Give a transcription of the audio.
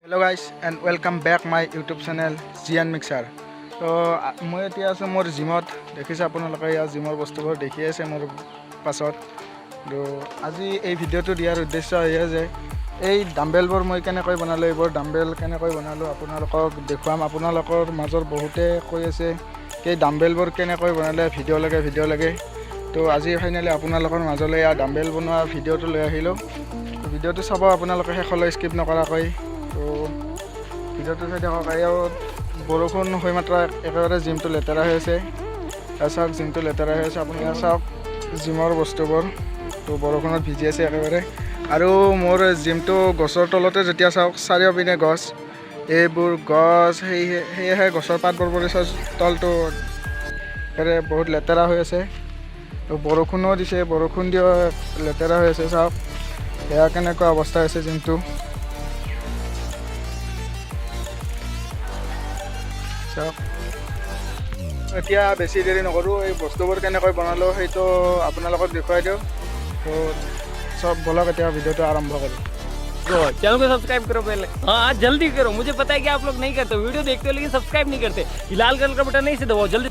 Hello guys and welcome back my YouTube channel Jian Mixer. So মই এতিয়া আছো মোৰ জিমত দেখিছে আপোনালোকে ইয়াৰ জিমৰ বস্তুবোৰ দেখি আছে মোৰ পাছত তো আজি এই ভিডিওটো দিয়াৰ উদ্দেশ্য এয়া যে এই ডাম্বেলবোৰ মই কেনেকৈ বনালো এইবোৰ ডাম্বেল কেনেকৈ বনালো আপোনালোকক দেখুৱাম আপোনালোকৰ মাজৰ বহুতে কৈ আছে যে ডাম্বেলবোৰ কেনেকৈ বনালে ভিডিও লাগে তো আজি ফাইনালি আপোনালোকৰ মাজলৈ এই ডাম্বেল বনোৱা ভিডিওটো লৈ আহিলো তো ভিডিওটো চাব আপোনালোকে শেষলৈ স্কিপ নকৰাকৈ তো ভিডিওটো চাই থাকক আৰু বৰষুণ হৈ মাত্ৰ একেবাৰে জিমটো লেতেৰা হৈ আছে চাওক জিমটো লেতেৰা হৈ আছে আপুনি চাওক জিমৰ বস্তুবোৰ তো বৰষুণত ভিজি আছে একেবাৰে আৰু মোৰ জিমটো গছৰ তলতে যেতিয়া চাওক চাৰিওপিনে গছ এইবোৰ গছ সেয়েহে গছৰ পাতবোৰ পৰি তলটো একেবাৰে বহুত লেতেৰা হৈ আছে তো বৰষুণো দিছে বৰষুণ দিও লেতেৰা হৈ আছে চাওক এয়া কেনেকুৱা অৱস্থা হৈছে জিমটো এতিয়া বেছি দেৰি নকৰোঁ এই বস্তুবোৰ কেনেকৈ বনালো সেইটো আপোনালোকক দেখুৱাই দিওঁ তো সব বলক এতিয়া ভিডিওটো আৰম্ভ কৰোঁ चैनल को सब्सक्राइब करो पहले। हाँ जल्दी करो, मुझे पता है कि आप लोग नहीं करते, वीडियो देखते हो लेकिन सब्सक्राइब नहीं करते। लाल कलर का बटन नहीं से दबाओ जल्दी।